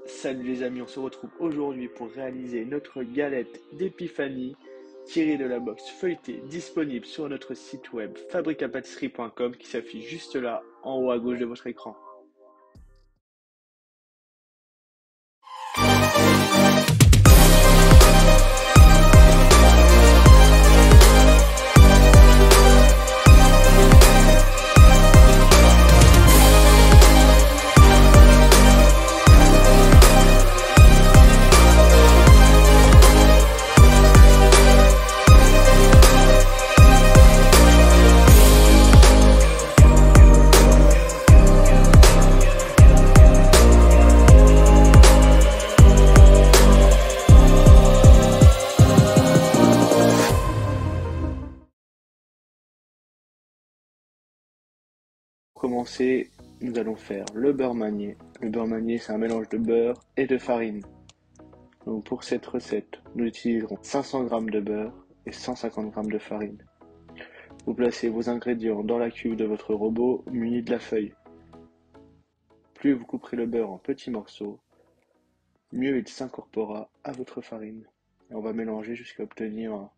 Salut les amis, on se retrouve aujourd'hui pour réaliser notre galette d'épiphanie tirée de la box feuilletée disponible sur notre site web fabricapatisserie.com qui s'affiche juste là en haut à gauche de votre écran. Pour commencer, nous allons faire le beurre manié. Le beurre manié, c'est un mélange de beurre et de farine. Donc pour cette recette, nous utiliserons 500 g de beurre et 150 g de farine. Vous placez vos ingrédients dans la cuve de votre robot muni de la feuille. Plus vous couperez le beurre en petits morceaux, mieux il s'incorporera à votre farine. Et on va mélanger jusqu'à obtenir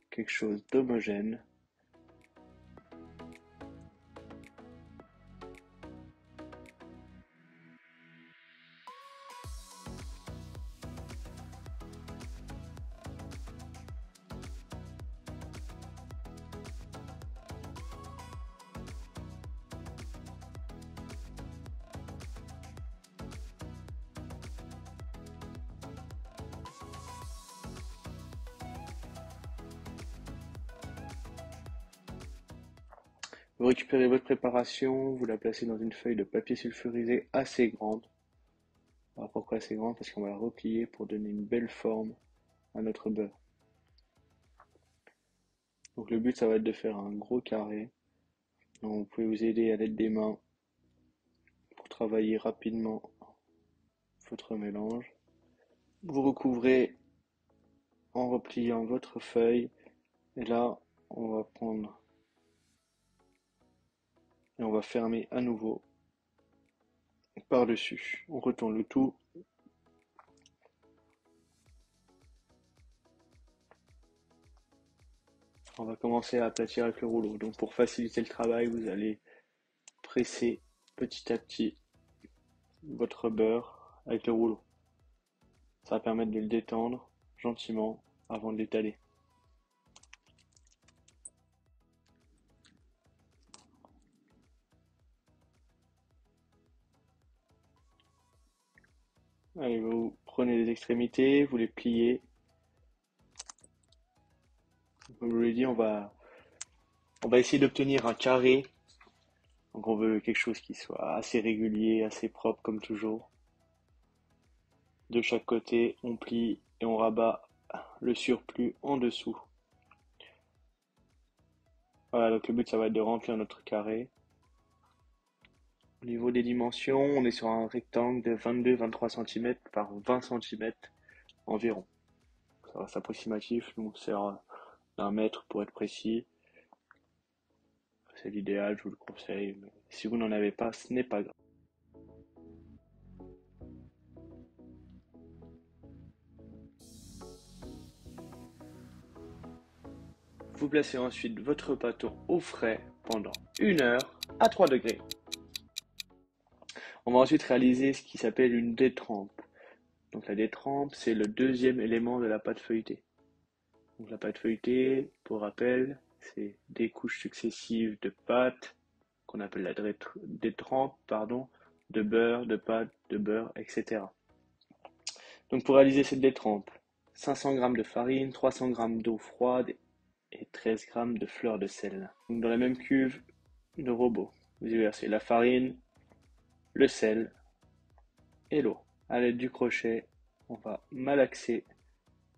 quelque chose d'homogène. Vous récupérez votre préparation, vous la placez dans une feuille de papier sulfurisé assez grande. Alors pourquoi assez grande? Parce qu'on va la replier pour donner une belle forme à notre beurre. Donc le but, ça va être de faire un gros carré. Donc vous pouvez vous aider à l'aide des mains pour travailler rapidement votre mélange. Vous recouvrez en repliant votre feuille et là on va prendre et on va fermer à nouveau par-dessus. On retourne le tout. On va commencer à aplatir avec le rouleau. Donc pour faciliter le travail, vous allez presser petit à petit votre beurre avec le rouleau. Ça va permettre de le détendre gentiment avant de l'étaler. Allez, vous prenez les extrémités, vous les pliez. Comme je vous l'ai dit, on va essayer d'obtenir un carré. Donc on veut quelque chose qui soit assez régulier, assez propre comme toujours. De chaque côté, on plie et on rabat le surplus en dessous. Voilà, donc le but ça va être de remplir notre carré. Au niveau des dimensions, on est sur un rectangle de 22-23 cm par 20 cm environ. Ça reste approximatif, nous on sert d'un mètre pour être précis. C'est l'idéal, je vous le conseille, mais si vous n'en avez pas, ce n'est pas grave. Vous placez ensuite votre pâteau au frais pendant 1 heure à 3 degrés. On va ensuite réaliser ce qui s'appelle une détrempe. Donc la détrempe, c'est le deuxième élément de la pâte feuilletée. Donc la pâte feuilletée, pour rappel, c'est des couches successives de pâte, qu'on appelle la détrempe, de beurre, de pâte, de beurre, etc. Donc pour réaliser cette détrempe, 500 g de farine, 300 g d'eau froide et 13 g de fleur de sel. Donc dans la même cuve de robot, vous y versez la farine, le sel et l'eau. À l'aide du crochet, on va malaxer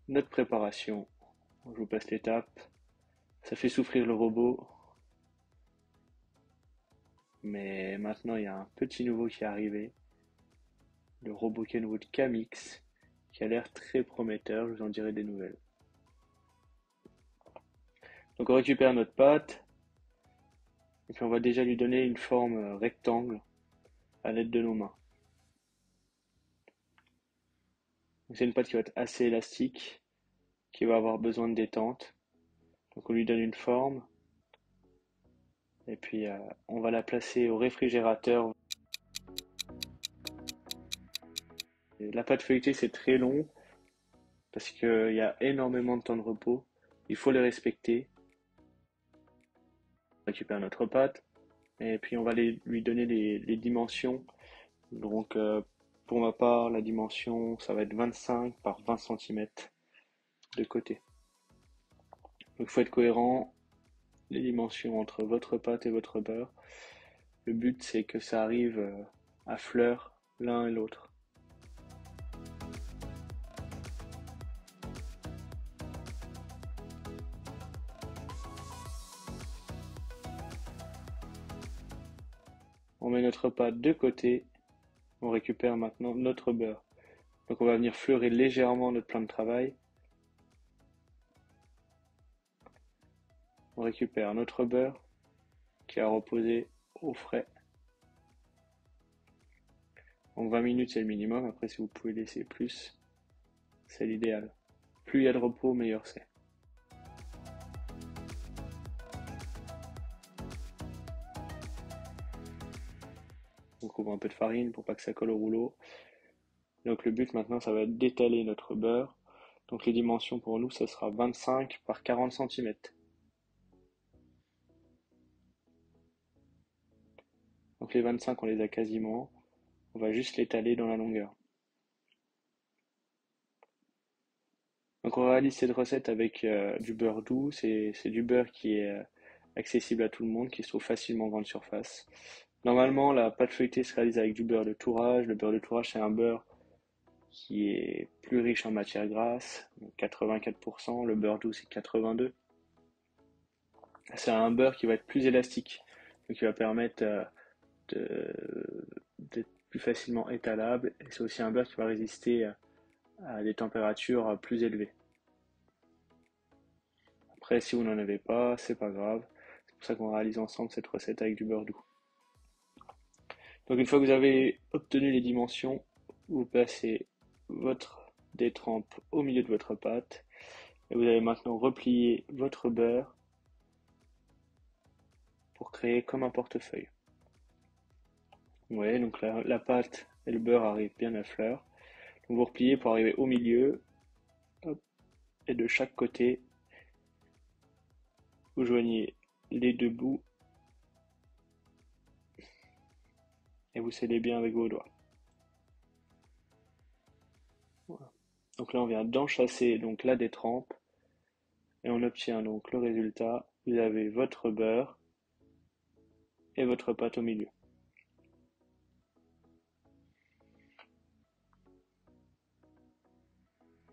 notre préparation. Je vous passe l'étape. Ça fait souffrir le robot. Mais maintenant, il y a un petit nouveau qui est arrivé. Le robot Kenwood Kamix, qui a l'air très prometteur. Je vous en dirai des nouvelles. Donc on récupère notre pâte. Et puis on va déjà lui donner une forme rectangle à l'aide de nos mains. C'est une pâte qui va être assez élastique, qui va avoir besoin de détente. Donc on lui donne une forme et puis on va la placer au réfrigérateur. Et la pâte feuilletée c'est très long parce qu'il y a énormément de temps de repos. Il faut les respecter. On récupère notre pâte et puis on va lui donner les dimensions. Donc pour ma part, la dimension ça va être 25 par 20 cm de côté. Donc il faut être cohérent, les dimensions entre votre pâte et votre beurre. Le but c'est que ça arrive à fleur l'un et l'autre. On met notre pâte de côté, on récupère maintenant notre beurre. Donc on va venir fleurer légèrement notre plan de travail. On récupère notre beurre qui a reposé au frais. Donc 20 minutes c'est le minimum, après si vous pouvez laisser plus, c'est l'idéal. Plus il y a de repos, meilleur c'est. On couvre un peu de farine pour pas que ça colle au rouleau. Donc le but maintenant ça va être d'étaler notre beurre. Donc les dimensions pour nous ça sera 25 par 40 cm. Donc les 25 on les a quasiment, on va juste l'étaler dans la longueur. Donc on réalise cette recette avec du beurre doux, c'est du beurre qui est accessible à tout le monde, qui se trouve facilement en grande surface. Normalement la pâte feuilletée se réalise avec du beurre de tourage. Le beurre de tourage c'est un beurre qui est plus riche en matière grasse, 84%, le beurre doux c'est 82%. C'est un beurre qui va être plus élastique, donc qui va permettre d'être plus facilement étalable, et c'est aussi un beurre qui va résister à des températures plus élevées. Après, si vous n'en avez pas, c'est pas grave. C'est pour ça qu'on réalise ensemble cette recette avec du beurre doux. Donc une fois que vous avez obtenu les dimensions, vous placez votre détrempe au milieu de votre pâte et vous allez maintenant replier votre beurre pour créer comme un portefeuille. Vous voyez, donc la pâte et le beurre arrivent bien à fleur. Donc vous repliez pour arriver au milieu, hop, et de chaque côté, vous joignez les deux bouts et vous scellez bien avec vos doigts. Voilà. Donc là on vient d'enchasser donc la détrempe et on obtient donc le résultat. Vous avez votre beurre et votre pâte au milieu.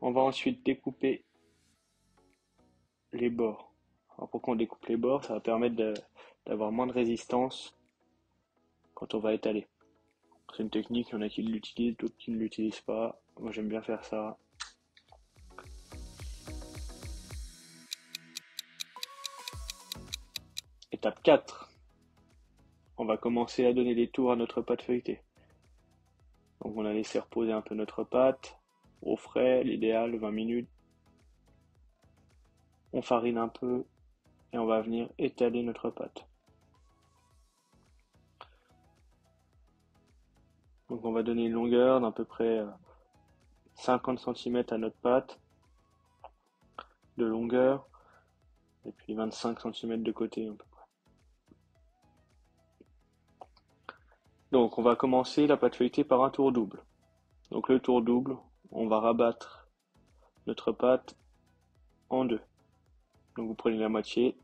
On va ensuite découper les bords. Alors pourquoi on découpe les bords? Ça va permettre d'avoir moins de résistance quand on va étaler. C'est une technique, il y en a qui l'utilisent, d'autres qui ne l'utilisent pas. Moi j'aime bien faire ça. Étape 4. On va commencer à donner des tours à notre pâte feuilletée. Donc on a laissé reposer un peu notre pâte au frais, l'idéal 20 minutes. On farine un peu et on va venir étaler notre pâte. Donc on va donner une longueur d'à peu près 50 cm à notre pâte de longueur et puis 25 cm de côté à peu près. Donc on va commencer la pâte feuilletée par un tour double. Donc le tour double, on va rabattre notre pâte en deux. Donc vous prenez la moitié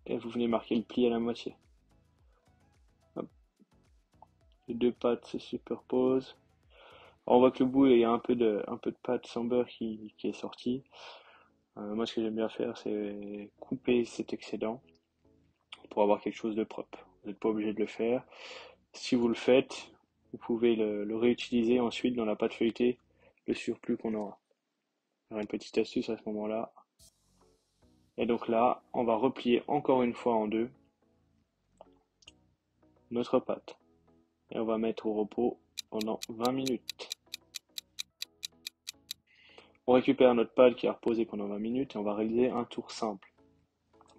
et vous venez marquer le pli à la moitié. Hop. Les deux pâtes se superposent. Alors on voit que le bout il y a un peu de pâte sans beurre qui est sorti. Moi ce que j'aime bien faire c'est couper cet excédent pour avoir quelque chose de propre. Vous n'êtes pas obligé de le faire. Si vous le faites, vous pouvez le réutiliser ensuite dans la pâte feuilletée, le surplus qu'on aura. Il y aura une petite astuce à ce moment-là. Et donc là, on va replier encore une fois en deux notre pâte. Et on va mettre au repos pendant 20 minutes. On récupère notre pâte qui a reposé pendant 20 minutes et on va réaliser un tour simple.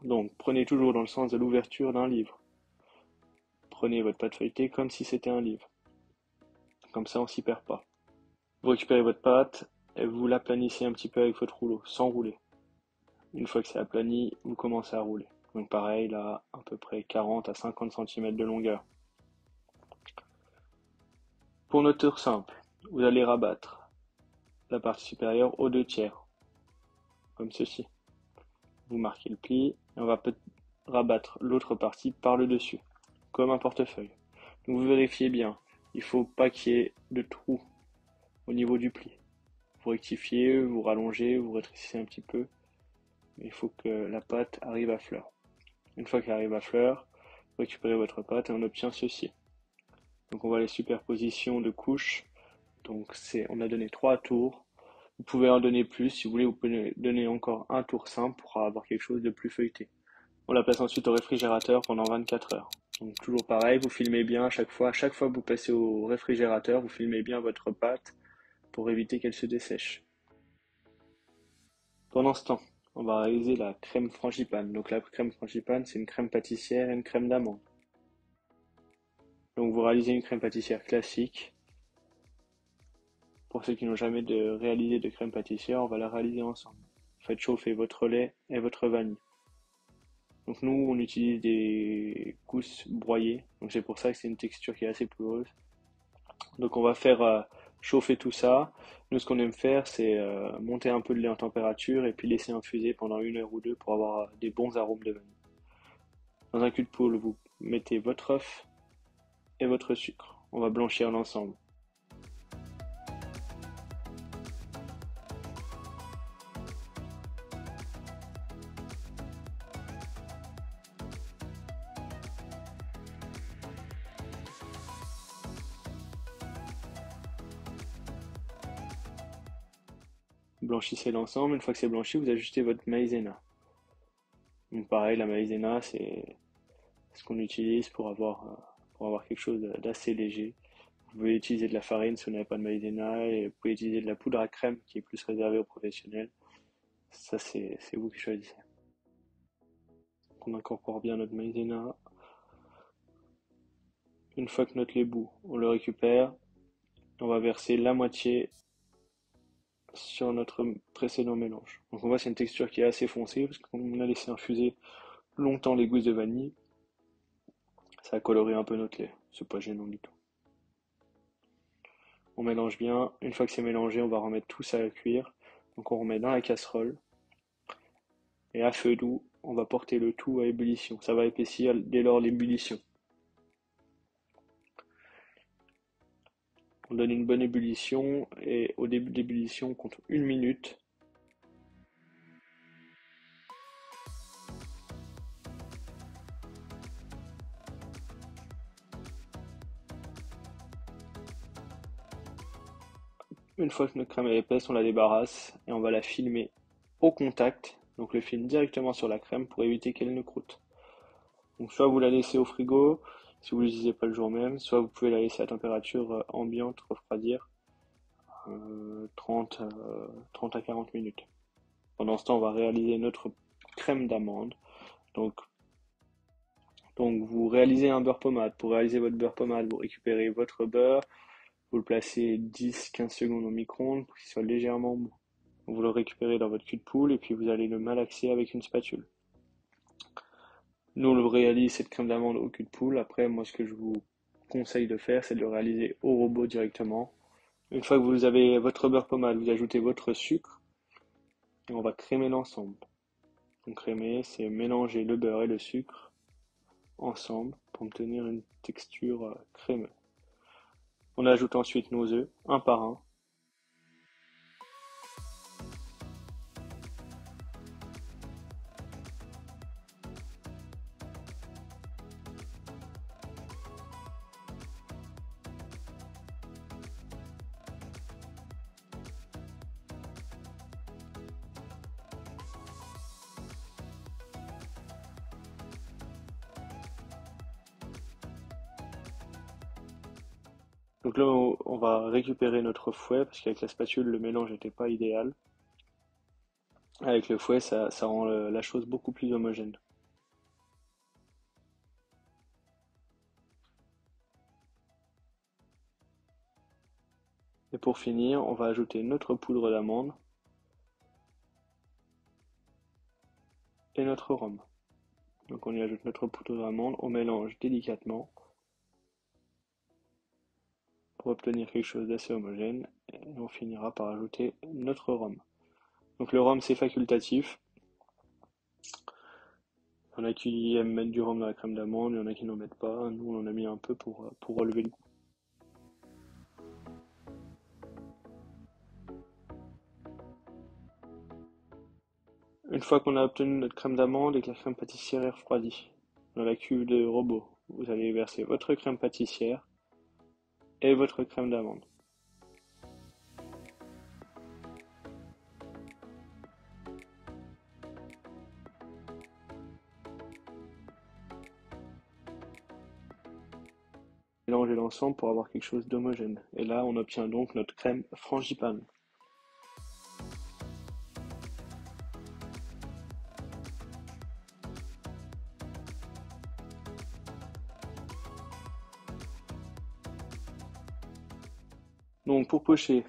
Donc, prenez toujours dans le sens de l'ouverture d'un livre. Prenez votre pâte feuilletée comme si c'était un livre. Comme ça, on s'y perd pas. Vous récupérez votre pâte et vous l'aplanissez un petit peu avec votre rouleau, sans rouler. Une fois que c'est aplani, vous commencez à rouler. Donc pareil, là, à peu près 40 à 50 cm de longueur. Pour notre tour simple, vous allez rabattre la partie supérieure aux 2/3, comme ceci. Vous marquez le pli et on va rabattre l'autre partie par le dessus, comme un portefeuille. Donc vous vérifiez bien, il ne faut pas qu'il y ait de trou au niveau du pli. Vous rectifiez, vous rallongez, vous rétrécissez un petit peu, mais il faut que la pâte arrive à fleur. Une fois qu'elle arrive à fleur, vous récupérez votre pâte et on obtient ceci. Donc on voit les superpositions de couches. Donc on a donné 3 tours. Vous pouvez en donner plus, si vous voulez, vous pouvez donner encore un tour simple pour avoir quelque chose de plus feuilleté. On la place ensuite au réfrigérateur pendant 24 heures. Donc toujours pareil, vous filmez bien à chaque fois que vous passez au réfrigérateur, vous filmez bien votre pâte pour éviter qu'elle se dessèche. Pendant ce temps, on va réaliser la crème frangipane. Donc la crème frangipane, c'est une crème pâtissière et une crème d'amande. Donc vous réalisez une crème pâtissière classique. Pour ceux qui n'ont jamais réalisé de crème pâtissière, on va la réaliser ensemble. Faites chauffer votre lait et votre vanille. Donc nous, on utilise des gousses broyées. Donc c'est pour ça que c'est une texture qui est assez poudreuse. Donc on va faire chauffer tout ça. Nous, ce qu'on aime faire, c'est monter un peu de lait en température et puis laisser infuser pendant 1 heure ou deux pour avoir des bons arômes de vanille. Dans un cul de poule, vous mettez votre œuf et votre sucre. On va blanchir l'ensemble. Blanchissez l'ensemble. Une fois que c'est blanchi, vous ajustez votre maïzena. Donc pareil, la maïzena, c'est ce qu'on utilise pour avoir quelque chose d'assez léger. Vous pouvez utiliser de la farine si vous n'avez pas de maïzena et vous pouvez utiliser de la poudre à crème qui est plus réservée aux professionnels. Ça, c'est vous qui choisissez. On incorpore bien notre maïzena. Une fois que notre lait bout, on le récupère. On va verser la moitié sur notre précédent mélange. Donc on voit c'est une texture qui est assez foncée parce qu'on a laissé infuser longtemps les gousses de vanille. Ça a coloré un peu notre lait. C'est pas gênant du tout. On mélange bien. Une fois que c'est mélangé, on va remettre tout ça à cuire. Donc on remet dans la casserole. Et à feu doux, on va porter le tout à ébullition. Ça va épaissir dès lors l'ébullition. On donne une bonne ébullition et au début de l'ébullition, on compte 1 minute. Une fois que notre crème est épaisse, on la débarrasse et on va la filmer au contact. Donc le film directement sur la crème pour éviter qu'elle ne croûte. Donc soit vous la laissez au frigo, si vous ne l'utilisez pas le jour même, soit vous pouvez la laisser à température ambiante refroidir 30 à 40 minutes. Pendant ce temps, on va réaliser notre crème d'amande. Donc vous réalisez un beurre pommade. Pour réaliser votre beurre pommade, vous récupérez votre beurre, vous le placez 10-15 secondes au micro-ondes pour qu'il soit légèrement mou. Vous le récupérez dans votre cul de poule et puis vous allez le malaxer avec une spatule. Nous, on réalise cette crème d'amande au cul de poule. Après, moi, ce que je vous conseille de faire, c'est de le réaliser au robot directement. Une fois que vous avez votre beurre pommade, vous ajoutez votre sucre et on va crémer l'ensemble. Donc crémer, c'est mélanger le beurre et le sucre ensemble pour obtenir une texture crémeuse. On ajoute ensuite nos œufs, un par un. Donc là, on va récupérer notre fouet parce qu'avec la spatule, le mélange n'était pas idéal. Avec le fouet, ça rend la chose beaucoup plus homogène. Et pour finir, on va ajouter notre poudre d'amande et notre rhum. Donc on y ajoute notre poudre d'amande, on mélange délicatement pour obtenir quelque chose d'assez homogène et on finira par ajouter notre rhum. Donc le rhum c'est facultatif. Il y en a qui aiment mettre du rhum dans la crème d'amande, il y en a qui n'en mettent pas. Nous on en a mis un peu pour relever le goût. Une fois qu'on a obtenu notre crème d'amande et que la crème pâtissière est refroidie, dans la cuve de robot, vous allez verser votre crème pâtissière et votre crème d'amande. Mélangez l'ensemble pour avoir quelque chose d'homogène. Et là, on obtient donc notre crème frangipane. Donc pour pocher,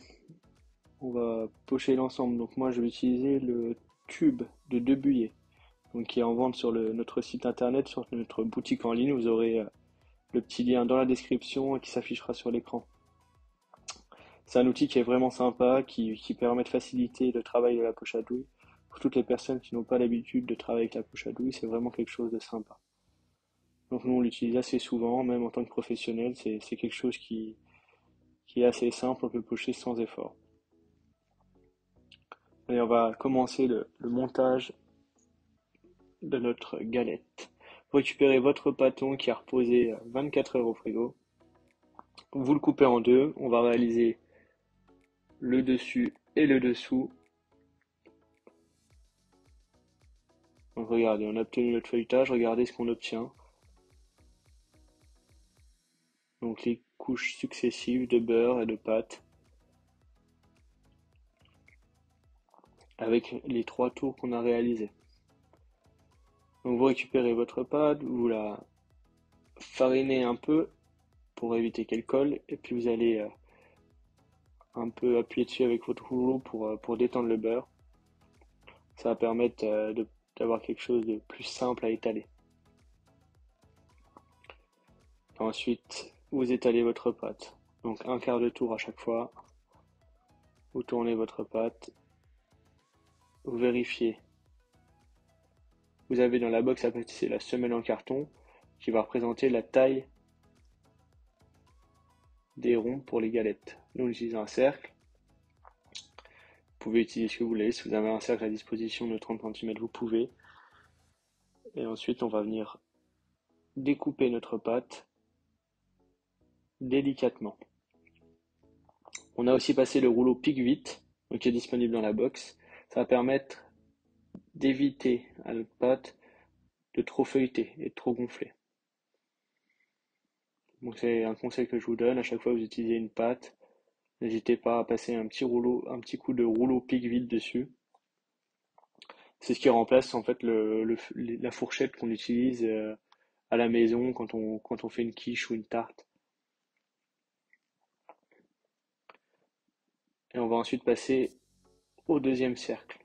on va pocher l'ensemble. Donc moi, je vais utiliser le tube de 2 billets, donc qui est en vente sur notre site internet, sur notre boutique en ligne. Vous aurez le petit lien dans la description et qui s'affichera sur l'écran. C'est un outil qui est vraiment sympa, qui permet de faciliter le travail de la poche à douille. Pour toutes les personnes qui n'ont pas l'habitude de travailler avec la poche à douille, c'est vraiment quelque chose de sympa. Donc nous, on l'utilise assez souvent, même en tant que professionnel. C'est quelque chose qui est assez simple, on peut pocher sans effort. Allez, on va commencer le montage de notre galette. Vous récupérez votre pâton qui a reposé 24 heures au frigo. Vous le coupez en deux. On va réaliser le dessus et le dessous. Donc regardez, on a obtenu notre feuilletage. Regardez ce qu'on obtient. Donc les couches successives de beurre et de pâte avec les 3 tours qu'on a réalisés. Donc vous récupérez votre pâte, vous la farinez un peu pour éviter qu'elle colle et puis vous allez un peu appuyer dessus avec votre rouleau pour détendre le beurre. Ça va permettre d'avoir quelque chose de plus simple à étaler. Ensuite, vous étalez votre pâte. Donc un quart de tour à chaque fois. Vous tournez votre pâte. Vous vérifiez. Vous avez dans la box à pâtisser la semelle en carton qui va représenter la taille des ronds pour les galettes. Nous, on utilise un cercle. Vous pouvez utiliser ce que vous voulez. Si vous avez un cercle à disposition de 30 cm, vous pouvez. Et ensuite, on va venir découper notre pâte délicatement. On a aussi passé le rouleau pique-vite, qui est disponible dans la box. Ça va permettre d'éviter à notre pâte de trop feuilleter et de trop gonfler. Donc c'est un conseil que je vous donne. À chaque fois que vous utilisez une pâte, n'hésitez pas à passer un petit coup de rouleau pique-vite dessus. C'est ce qui remplace en fait la fourchette qu'on utilise à la maison quand on fait une quiche ou une tarte. Et on va ensuite passer au deuxième cercle.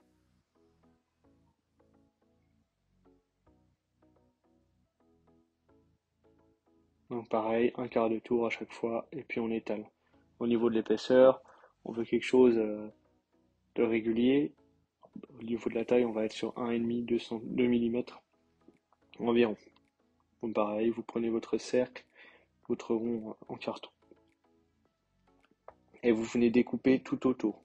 Donc pareil, un quart de tour à chaque fois et puis on étale. Au niveau de l'épaisseur, on veut quelque chose de régulier. Au niveau de la taille, on va être sur 1,5, 2 mm environ. Donc pareil, vous prenez votre cercle, votre rond en carton et vous venez découper tout autour.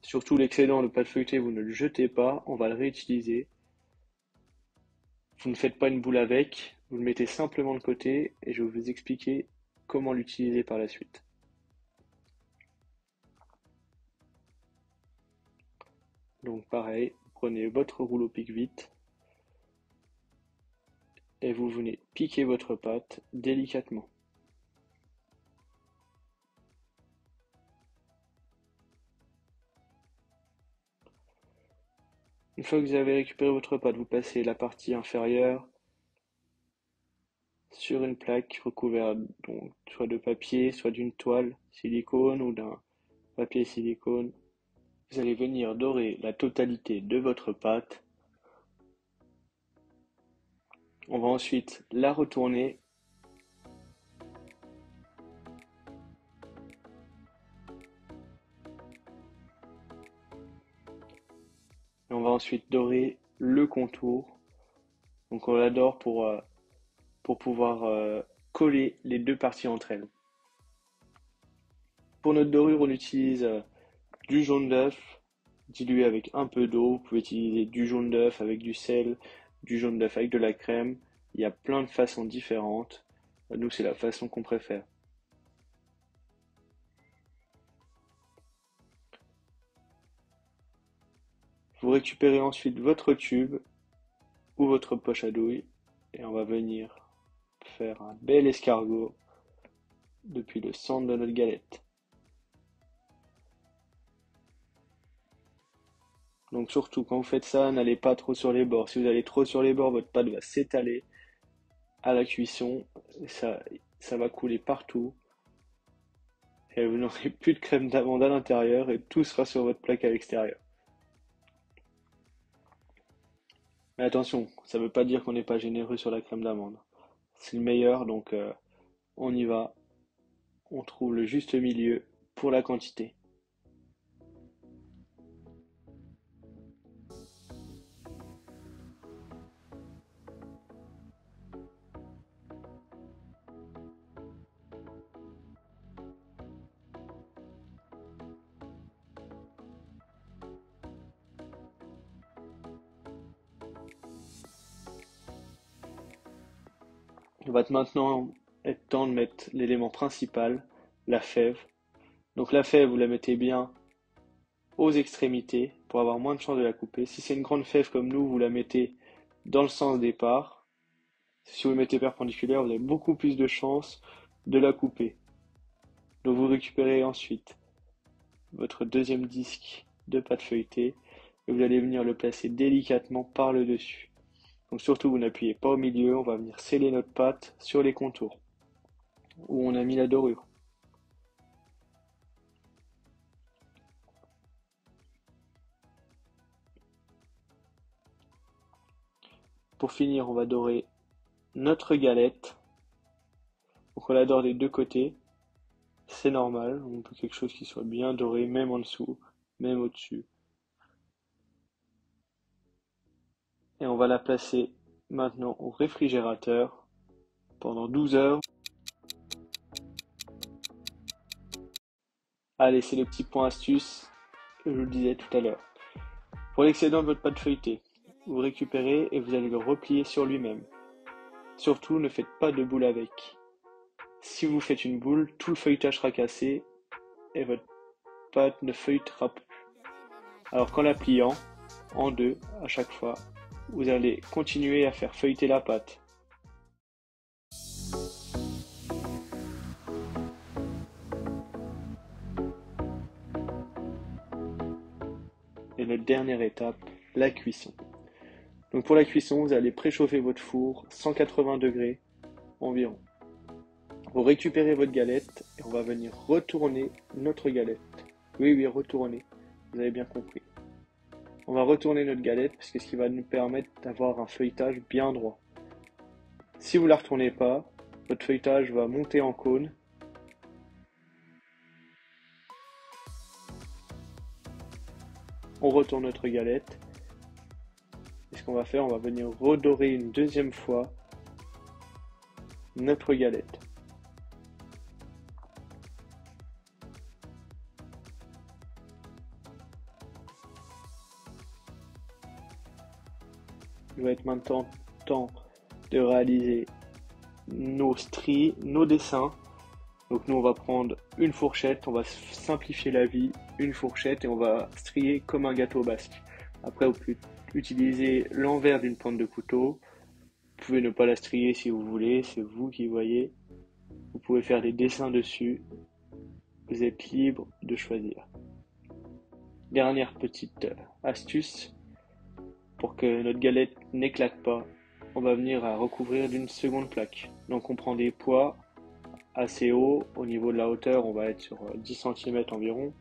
Surtout l'excédent de pâte feuilletée, vous ne le jetez pas, on va le réutiliser. Vous ne faites pas une boule avec, vous le mettez simplement de côté et je vais vous expliquer comment l'utiliser par la suite. Donc pareil, vous prenez votre rouleau pique-vite et vous venez piquer votre pâte délicatement. Une fois que vous avez récupéré votre pâte, vous passez la partie inférieure sur une plaque recouverte donc soit de papier, soit d'une toile silicone ou d'un papier silicone. Vous allez venir dorer la totalité de votre pâte. On va ensuite la retourner. Et on va ensuite dorer le contour. Donc on la dore pour pouvoir coller les deux parties entre elles. Pour notre dorure, on utilise du jaune d'œuf dilué avec un peu d'eau. Vous pouvez utiliser du jaune d'œuf avec du sel, du jaune d'œuf avec de la crème. Il y a plein de façons différentes. Nous, c'est la façon qu'on préfère. Vous récupérez ensuite votre tube ou votre poche à douille et on va venir faire un bel escargot depuis le centre de notre galette. Donc surtout quand vous faites ça, n'allez pas trop sur les bords. Si vous allez trop sur les bords, votre pâte va s'étaler à la cuisson, ça va couler partout et vous n'aurez plus de crème d'amande à l'intérieur et tout sera sur votre plaque à l'extérieur. Mais attention, ça ne veut pas dire qu'on n'est pas généreux sur la crème d'amande. C'est le meilleur, donc on y va. On trouve le juste milieu pour la quantité. Il va maintenant être temps de mettre l'élément principal, la fève. Donc la fève, vous la mettez bien aux extrémités pour avoir moins de chances de la couper. Si c'est une grande fève comme nous, vous la mettez dans le sens départ. Si vous le mettez perpendiculaire, vous avez beaucoup plus de chances de la couper. Donc vous récupérez ensuite votre deuxième disque de pâte feuilletée et vous allez venir le placer délicatement par le dessus. Donc surtout, vous n'appuyez pas au milieu, on va venir sceller notre pâte sur les contours où on a mis la dorure. Pour finir, on va dorer notre galette. Donc on la dore des deux côtés. C'est normal, on veut quelque chose qui soit bien doré, même en dessous, même au-dessus. Et on va la placer maintenant au réfrigérateur pendant 12 heures. Allez, c'est le petit point astuce que je vous le disais tout à l'heure. Pour l'excédent de votre pâte feuilletée, vous récupérez et vous allez le replier sur lui-même. Surtout, ne faites pas de boule avec. Si vous faites une boule, tout le feuilletage sera cassé et votre pâte ne feuilletera plus. Alors qu'en la pliant en deux à chaque fois, vous allez continuer à faire feuilleter la pâte. Et notre dernière étape, la cuisson. Donc pour la cuisson, vous allez préchauffer votre four 180 degrés environ. Vous récupérez votre galette et on va venir retourner notre galette. Oui, retourner. Vous avez bien compris. On va retourner notre galette parce que ce qui va nous permettre d'avoir un feuilletage bien droit. Si vous ne la retournez pas, votre feuilletage va monter en cône. On retourne notre galette. Et ce qu'on va faire, on va venir redorer une deuxième fois notre galette. Il va être maintenant temps de réaliser nos stries, nos dessins. Donc nous on va prendre une fourchette, on va simplifier la vie, une fourchette et on va strier comme un gâteau basque. Après vous pouvez utiliser l'envers d'une pointe de couteau. Vous pouvez ne pas la strier si vous voulez, c'est vous qui voyez. Vous pouvez faire des dessins dessus. Vous êtes libre de choisir. Dernière petite astuce, pour que notre galette n'éclate pas, on va venir à recouvrir d'une seconde plaque. Donc on prend des poids assez hauts, au niveau de la hauteur on va être sur 10 cm environ.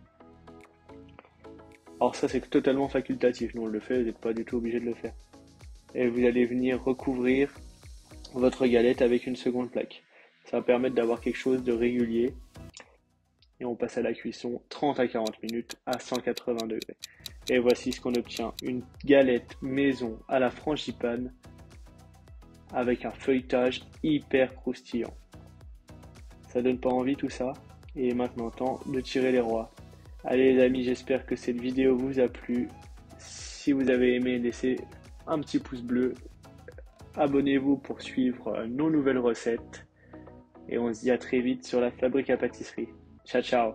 Alors ça c'est totalement facultatif, nous on le fait, vous n'êtes pas du tout obligé de le faire. Et vous allez venir recouvrir votre galette avec une seconde plaque. Ça va permettre d'avoir quelque chose de régulier. Et on passe à la cuisson 30 à 40 minutes à 180 degrés. Et voici ce qu'on obtient, une galette maison à la frangipane avec un feuilletage hyper croustillant. Ça donne pas envie tout ça? Et maintenant temps de tirer les rois. Allez les amis, j'espère que cette vidéo vous a plu. Si vous avez aimé, laissez un petit pouce bleu. Abonnez-vous pour suivre nos nouvelles recettes. Et on se dit à très vite sur la Fabrique à pâtisserie. Ciao ciao!